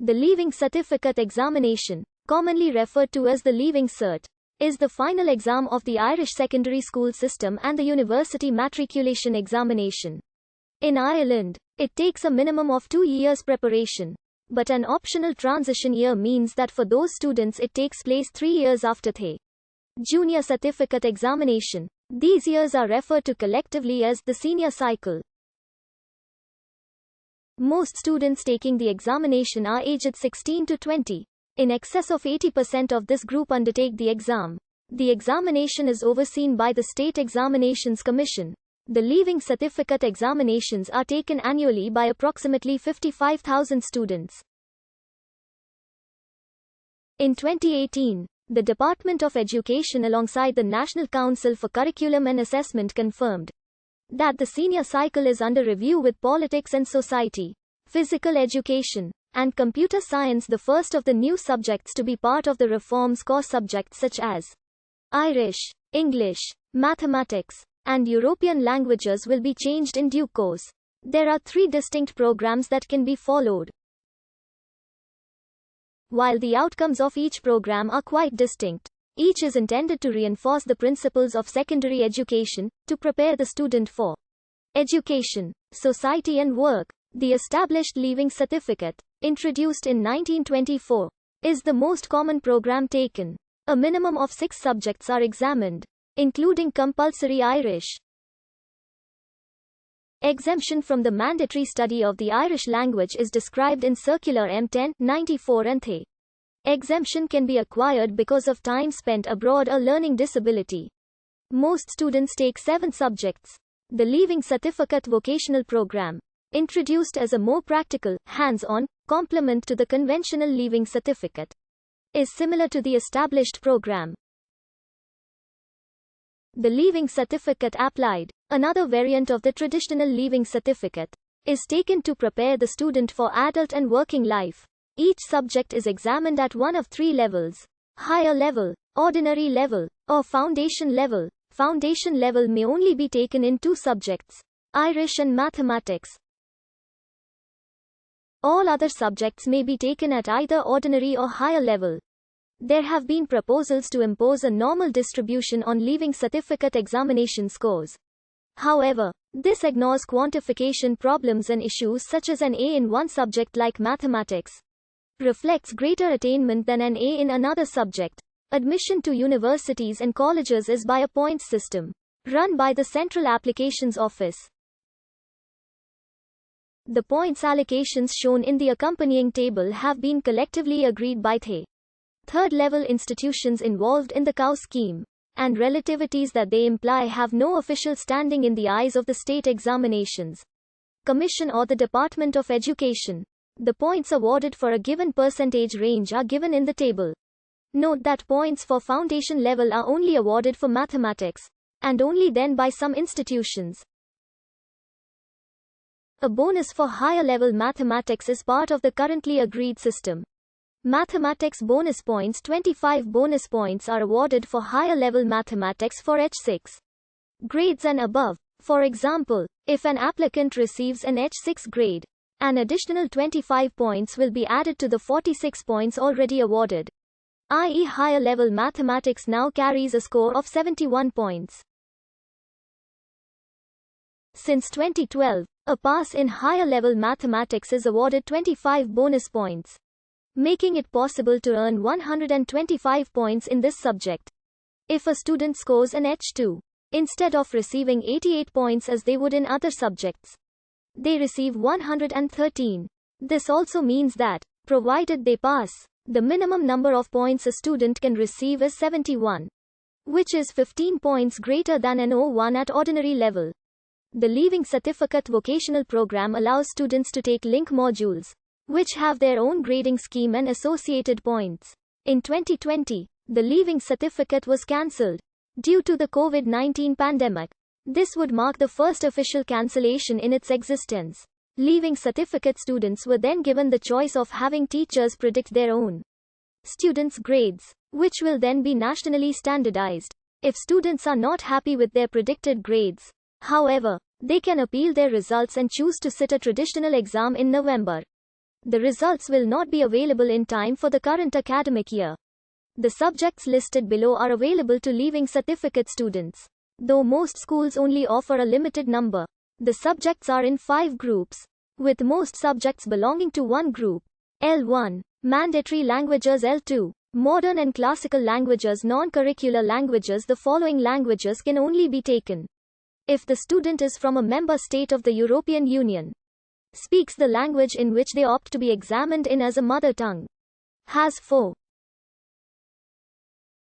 The Leaving Certificate Examination, commonly referred to as the Leaving Cert, is the final exam of the Irish secondary school system and the university matriculation examination. In Ireland, it takes a minimum of 2 years preparation, but an optional transition year means that for those students it takes place 3 years after the Junior Certificate Examination. These years are referred to collectively as the senior cycle. Most students taking the examination are aged 16 to 20. In excess of 80% of this group undertake the exam. The examination is overseen by the State Examinations Commission. The Leaving Certificate examinations are taken annually by approximately 55,000 students. In 2018, the Department of Education alongside the National Council for Curriculum and Assessment confirmed that the senior cycle is under review with politics and society, physical education, and computer science. The first of the new subjects to be part of the reform's core subjects such as Irish, English, mathematics, and European languages will be changed in due course. There are 3 distinct programs that can be followed. While the outcomes of each program are quite distinct, each is intended to reinforce the principles of secondary education, to prepare the student for education, society and work. The established Leaving Certificate, introduced in 1924, is the most common program taken. A minimum of 6 subjects are examined, including compulsory Irish. Exemption from the mandatory study of the Irish language is described in Circular M10/94 and the exemption can be acquired because of time spent abroad or learning disability. Most students take 7 subjects. The Leaving Certificate vocational program, introduced as a more practical, hands-on, complement to the conventional Leaving Certificate, is similar to the established program. The Leaving Certificate Applied, another variant of the traditional Leaving Certificate, is taken to prepare the student for adult and working life. Each subject is examined at one of 3 levels: higher level, ordinary level, or foundation level. Foundation level may only be taken in 2 subjects, Irish and mathematics. All other subjects may be taken at either ordinary or higher level. There have been proposals to impose a normal distribution on Leaving Certificate examination scores. However, this ignores quantification problems and issues such as an A in one subject like mathematics reflects greater attainment than an A in another subject. Admission to universities and colleges is by a points system, run by the Central Applications Office. The points allocations shown in the accompanying table have been collectively agreed by the third-level institutions involved in the COW scheme, and relativities that they imply have no official standing in the eyes of the State Examinations Commission or the Department of Education. The points awarded for a given percentage range are given in the table. Note that points for foundation level are only awarded for mathematics, and only then by some institutions. A bonus for higher level mathematics is part of the currently agreed system. Mathematics bonus points: 25 bonus points are awarded for higher level mathematics for H6 grades and above. For example, if an applicant receives an H6 grade, an additional 25 points will be added to the 46 points already awarded, i.e. higher level mathematics now carries a score of 71 points. Since 2012, a pass in higher level mathematics is awarded 25 bonus points, making it possible to earn 125 points in this subject. If a student scores an H2, instead of receiving 88 points as they would in other subjects, they receive 113. This also means that, provided they pass, the minimum number of points a student can receive is 71, which is 15 points greater than an O1 at ordinary level. The Leaving Certificate vocational program allows students to take link modules, which have their own grading scheme and associated points. In 2020, the Leaving Certificate was cancelled due to the COVID-19 pandemic. This would mark the first official cancellation in its existence. Leaving Certificate students were then given the choice of having teachers predict their own students' grades, which will then be nationally standardized. If students are not happy with their predicted grades, however, they can appeal their results and choose to sit a traditional exam in November. The results will not be available in time for the current academic year. The subjects listed below are available to leaving certificate students. Though most schools only offer a limited number, the subjects are in 5 groups, with most subjects belonging to one group. L1. Mandatory languages. L2. Modern and classical languages. Non-curricular languages. The following languages can only be taken if the student is from a member state of the European Union, speaks the language in which they opt to be examined in as a mother tongue, has 4